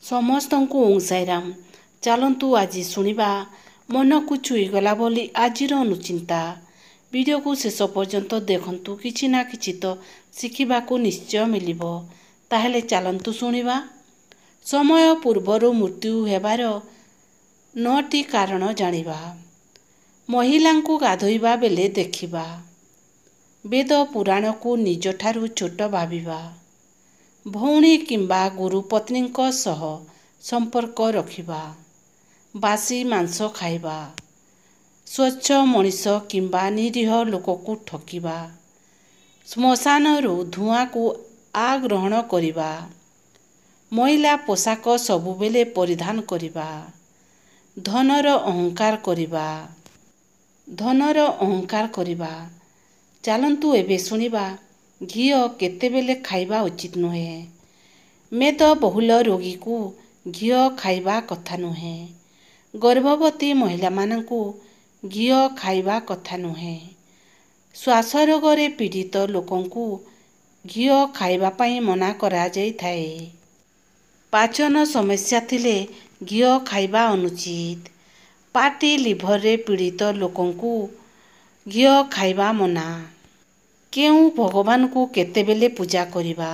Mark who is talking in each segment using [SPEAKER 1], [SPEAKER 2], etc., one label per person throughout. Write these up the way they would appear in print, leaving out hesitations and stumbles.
[SPEAKER 1] ସମସ୍ତଙ୍କୁ ଓଁ ସାଇରାମ। ଚାଲନ୍ତୁ ଆଜି ଶୁଣିବା ମନକୁ ଛୁଇଁଗଲା ବୋଲି ଆଜିର ଅନୁଚିନ୍ତା। ଭିଡ଼ିଓକୁ ଶେଷ ପର୍ଯ୍ୟନ୍ତ ଦେଖନ୍ତୁ, କିଛି ନା କିଛି ତ ଶିଖିବାକୁ ନିଶ୍ଚୟ ମିଳିବ। ତାହେଲେ ଚାଲନ୍ତୁ ଶୁଣିବା। ସମୟ ପୂର୍ବରୁ ମୃତ୍ୟୁ ହେବାର 9ଟି କାରଣ ଜାଣିବା। ମହିଳାଙ୍କୁ ଗାଧୋଇବା ବେଳେ ଦେଖିବା। ବେଦ ପୁରାଣକୁ ନିଜଠାରୁ ଛୋଟ ଭାବିବା। ଭଉଣୀ କିମ୍ବା ଗୁରୁ ପତ୍ନୀଙ୍କ ସହ ସମ୍ପର୍କ ରଖିବା। ବାସି ମାଂସ ଖାଇବା। ସ୍ୱଚ୍ଛ ମଣିଷ କିମ୍ବା ନିରୀହ ଲୋକକୁ ଠକିବା। ଶ୍ମଶାନରୁ ଧୂଆଁକୁ ଗ୍ରହଣ କରିବା। ମହିଳା ପୋଷାକ ସବୁବେଳେ ପରିଧାନ କରିବା। ଧନର ଅହଙ୍କାର କରିବା। ଚାଲନ୍ତୁ ଏବେ ଶୁଣିବା, ଘିଅ କେତେବେଳେ ଖାଇବା ଉଚିତ ନୁହେଁ। ମେଦବହୁଳ ରୋଗୀକୁ ଘିଅ ଖାଇବା କଥା ନୁହେଁ। ଗର୍ଭବତୀ ମହିଳାମାନଙ୍କୁ ଘିଅ ଖାଇବା କଥା ନୁହେଁ। ଶ୍ୱାସରୋଗରେ ପୀଡ଼ିତ ଲୋକଙ୍କୁ ଘିଅ ଖାଇବା ପାଇଁ ମନା କରାଯାଇଥାଏ। ପାଚନ ସମସ୍ୟା ଥିଲେ ଘିଅ ଖାଇବା ଅନୁଚିତ। ଫ୍ୟାଟି ଲିଭରରେ ପୀଡ଼ିତ ଲୋକଙ୍କୁ ଘିଅ ଖାଇବା ମନା। କେଉଁ ଭଗବାନଙ୍କୁ କେତେବେଳେ ପୂଜା କରିବା?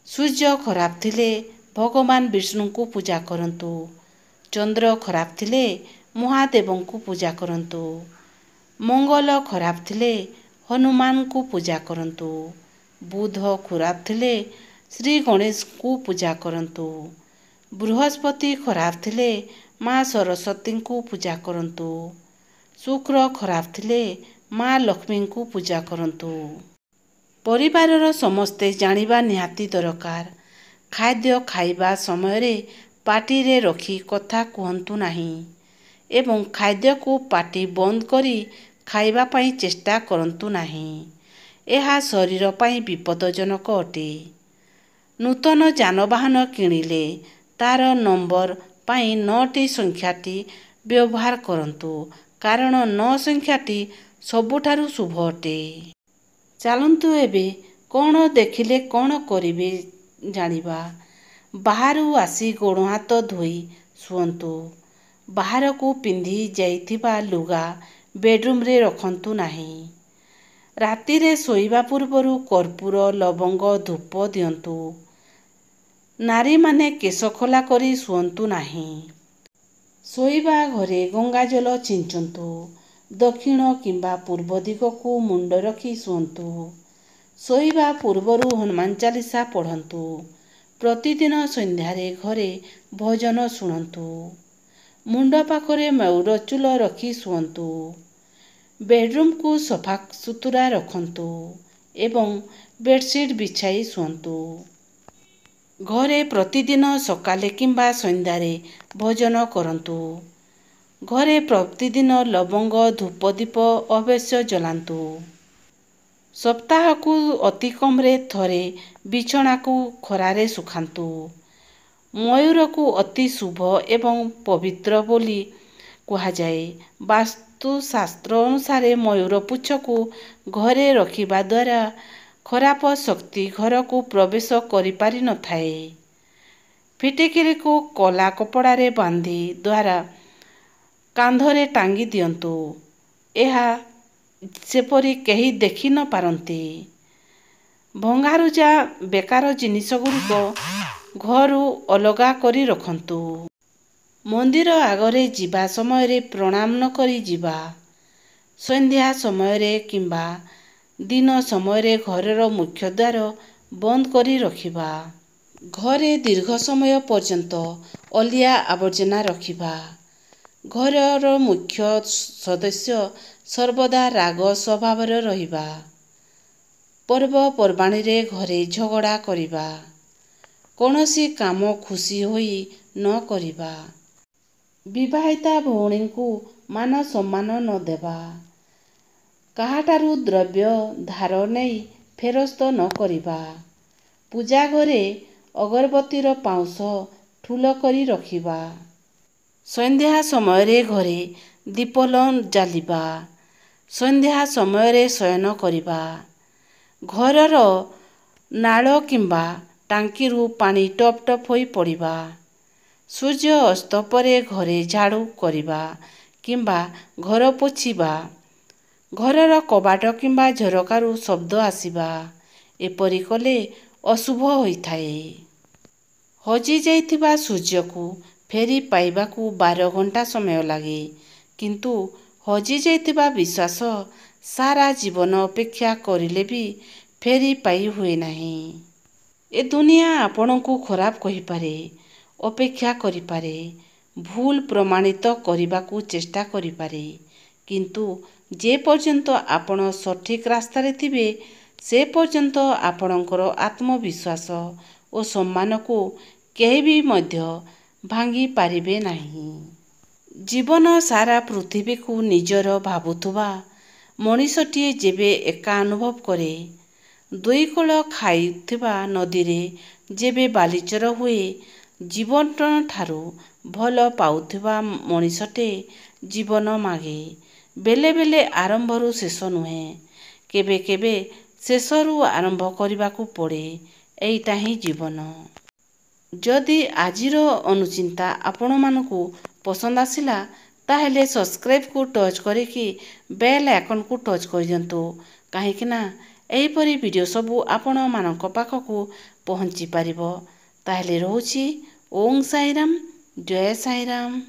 [SPEAKER 1] ସୂର୍ଯ୍ୟ ଖରାପ ଥିଲେ ଭଗବାନ ବିଷ୍ଣୁଙ୍କୁ ପୂଜା କରନ୍ତୁ। ଚନ୍ଦ୍ର ଖରାପ ଥିଲେ ମହାଦେବଙ୍କୁ ପୂଜା କରନ୍ତୁ। ମଙ୍ଗଳ ଖରାପ ଥିଲେ ହନୁମାନଙ୍କୁ ପୂଜା କରନ୍ତୁ। ବୁଧ ଖରାପ ଥିଲେ ଶ୍ରୀ ଗଣେଶଙ୍କୁ ପୂଜା କରନ୍ତୁ। ବୃହସ୍ପତି ଖରାପ ଥିଲେ ମା ସରସ୍ୱତୀଙ୍କୁ ପୂଜା କରନ୍ତୁ। ଶୁକ୍ର ଖରାପ ଥିଲେ ମା ଲକ୍ଷ୍ମୀଙ୍କୁ ପୂଜା କରନ୍ତୁ। ପରିବାରର ସମସ୍ତେ ଜାଣିବା ନିହାତି ଦରକାର, ଖାଦ୍ୟ ଖାଇବା ସମୟରେ ପାଟିରେ ରଖି କଥା କୁହନ୍ତୁ ନାହିଁ ଏବଂ ଖାଦ୍ୟକୁ ପାଟି ବନ୍ଦ କରି ଖାଇବା ପାଇଁ ଚେଷ୍ଟା କରନ୍ତୁ ନାହିଁ। ଏହା ଶରୀର ପାଇଁ ବିପଦଜନକ ଅଟେ। ନୂତନ ଯାନବାହନ କିଣିଲେ ତାର ନମ୍ବର ପାଇଁ 9ଟି ସଂଖ୍ୟାଟି ବ୍ୟବହାର କରନ୍ତୁ, କାରଣ 9 ସଂଖ୍ୟାଟି ସବୁଠାରୁ ଶୁଭ ଅଟେ। ଚାଲନ୍ତୁ ଏବେ କ'ଣ ଦେଖିଲେ କ'ଣ କରିବେ ଜାଣିବା। ବାହାରୁ ଆସି ଗୋଡ଼ ହାତ ଧୋଇ ଶୁଅନ୍ତୁ। ବାହାରକୁ ପିନ୍ଧି ଯାଇଥିବା ଲୁଗା ବେଡ୍ରୁମରେ ରଖନ୍ତୁ ନାହିଁ। ରାତିରେ ଶୋଇବା ପୂର୍ବରୁ କର୍ପୂର, ଲବଙ୍ଗ, ଧୂପ ଦିଅନ୍ତୁ। ନାରୀମାନେ କେଶ ଖୋଲା କରି ଶୁଅନ୍ତୁ ନାହିଁ। ଶୋଇବା ଘରେ ଗଙ୍ଗାଜଳ ଛିଞ୍ଚନ୍ତୁ। ଦକ୍ଷିଣ କିମ୍ବା ପୂର୍ବ ଦିଗକୁ ମୁଣ୍ଡ ରଖି ଶୁଅନ୍ତୁ। ଶୋଇବା ପୂର୍ବରୁ ହନୁମାନ ଚାଳିଶା ପଢ଼ନ୍ତୁ। ପ୍ରତିଦିନ ସନ୍ଧ୍ୟାରେ ଘରେ ଭଜନ ଶୁଣନ୍ତୁ। ମୁଣ୍ଡ ପାଖରେ ମୟୂର ଚୂଳ ରଖି ଶୁଅନ୍ତୁ। ବେଡ୍ରୁମକୁ ସଫାସୁତୁରା ରଖନ୍ତୁ ଏବଂ ବେଡସିଟ୍ ବିଛାଇ ଶୁଅନ୍ତୁ। ଘରେ ପ୍ରତିଦିନ ସକାଳେ କିମ୍ବା ସନ୍ଧ୍ୟାରେ ଭଜନ କରନ୍ତୁ। ଘରେ ପ୍ରତିଦିନ ଲବଙ୍ଗ ଧୂପଦୀପ ଅବଶ୍ୟ ଜଳାନ୍ତୁ। ସପ୍ତାହକୁ ଅତି କମରେ ଥରେ ବିଛଣାକୁ ଖରାରେ ଶୁଖାନ୍ତୁ। ମୟୂରକୁ ଅତି ଶୁଭ ଏବଂ ପବିତ୍ର ବୋଲି କୁହାଯାଏ। ବାସ୍ତୁଶାସ୍ତ୍ର ଅନୁସାରେ ମୟୂର ପୁଚ୍ଛକୁ ଘରେ ରଖିବା ଦ୍ୱାରା ଖରାପ ଶକ୍ତି ଘରକୁ ପ୍ରବେଶ କରିପାରିନଥାଏ। ଫିଟିକିରିକୁ କଳା କପଡ଼ାରେ ବାନ୍ଧି ଦ୍ୱାରା କାନ୍ଧରେ ଟାଙ୍ଗି ଦିଅନ୍ତୁ। ଏହା ଯେପରି କେହି ଦେଖି ନ ପାରନ୍ତି। ଭଙ୍ଗାରୁଜା ବେକାର ଜିନିଷଗୁଡ଼ିକ ଘରୁ ଅଲଗା କରି ରଖନ୍ତୁ। ମନ୍ଦିର ଆଗରେ ଯିବା ସମୟରେ ପ୍ରଣାମ ନ କରି ଯିବା। ସନ୍ଧ୍ୟା ସମୟରେ କିମ୍ବା ଦିନ ସମୟରେ ଘରର ମୁଖ୍ୟ ଦ୍ୱାର ବନ୍ଦ କରି ରଖିବା। ଘରେ ଦୀର୍ଘ ସମୟ ପର୍ଯ୍ୟନ୍ତ ଅଳିଆ ଆବର୍ଜନା ରଖିବା। ଘରର ମୁଖ୍ୟ ସଦସ୍ୟ ସର୍ବଦା ରାଗ ସ୍ୱଭାବର ରହିବା। ପର୍ବପର୍ବାଣିରେ ଘରେ ଝଗଡ଼ା କରିବା। କୌଣସି କାମ ଖୁସି ହୋଇ ନ କରିବା। ବିବାହିତା ଭଉଣୀଙ୍କୁ ମାନ ସମ୍ମାନ ନ ଦେବା। କାହାଠାରୁ ଦ୍ରବ୍ୟ ଧାର ନେଇ ଫେରସ୍ତ ନ କରିବା। ପୂଜା ଘରେ ଅଗରବତୀର ପାଉଁଶ ଠୁଲ କରି ରଖିବା। ସନ୍ଧ୍ୟା ସମୟରେ ଘରେ ଦୀପ ଜାଳିବା। ସନ୍ଧ୍ୟା ସମୟରେ ଶୟନ କରିବା। ଘରର ନାଳ କିମ୍ବା ଟାଙ୍କିରୁ ପାଣି ଟପ୍ ଟପ୍ ହୋଇ ପଡ଼ିବା। ସୂର୍ଯ୍ୟ ଅସ୍ତ ପରେ ଘରେ ଝାଡ଼ୁ କରିବା କିମ୍ବା ଘର ପୋଛିବା। ଘରର କବାଟ କିମ୍ବା ଝରକାରୁ ଶବ୍ଦ ଆସିବା। ଏପରି କଲେ ଅଶୁଭ ହୋଇଥାଏ। ହଜିଯାଇଥିବା ସୂର୍ଯ୍ୟକୁ ଫେରି ପାଇବାକୁ 12 ଘଣ୍ଟା ସମୟ ଲାଗେ, କିନ୍ତୁ ହଜିଯାଇଥିବା ବିଶ୍ୱାସ ସାରା ଜୀବନ ଅପେକ୍ଷା କରିଲେ ବି ଫେରି ପାଇ ହୁଏ ନାହିଁ। ଏ ଦୁନିଆ ଆପଣଙ୍କୁ ଖରାପ କହିପାରେ, ଅପେକ୍ଷା କରିପାରେ, ଭୁଲ ପ୍ରମାଣିତ କରିବାକୁ ଚେଷ୍ଟା କରିପାରେ, କିନ୍ତୁ ଯେ ପର୍ଯ୍ୟନ୍ତ ଆପଣ ସଠିକ୍ ରାସ୍ତାରେ ଥିବେ ସେ ପର୍ଯ୍ୟନ୍ତ ଆପଣଙ୍କର ଆତ୍ମବିଶ୍ୱାସ ଓ ସମ୍ମାନକୁ କେହି ବି ମଧ୍ୟ ଭାଙ୍ଗି ପାରିବେ ନାହିଁ। ଜୀବନ ସାରା ପୃଥିବୀକୁ ନିଜର ଭାବୁଥିବା ମଣିଷଟିଏ ଯେବେ ଏକା ଅନୁଭବ କରେ, ଦୁଇ କୂଳ ଖାଇଥିବା ନଦୀରେ ଯେବେ ବାଲିଚର ହୁଏ, ଜୀବନଠାରୁ ଭଲ ପାଉଥିବା ମଣିଷଟେ ଜୀବନ ମାଗେ। ବେଳେ ବେଳେ ଆରମ୍ଭରୁ ଶେଷ ନୁହେଁ, କେବେ କେବେ ଶେଷରୁ ଆରମ୍ଭ କରିବାକୁ ପଡ଼େ। ଏଇଟା ହିଁ ଜୀବନ। ଯଦି ଆଜିର ଅନୁଚିନ୍ତା ଆପଣମାନଙ୍କୁ ପସନ୍ଦ ଆସିଲା, ତାହେଲେ ସବସ୍କ୍ରାଇବ୍କୁ ଟଚ୍ କରିକି ବେଲ୍ ଆଇକନ୍କୁ ଟଚ୍ କରିଦିଅନ୍ତୁ, କାହିଁକିନା ଏହିପରି ଭିଡ଼ିଓ ସବୁ ଆପଣମାନଙ୍କ ପାଖକୁ ପହଞ୍ଚି ପାରିବ। ତାହେଲେ ରହୁଛି। ଓଁ ସାଇରାମ, ଜୟ ସାଇରାମ।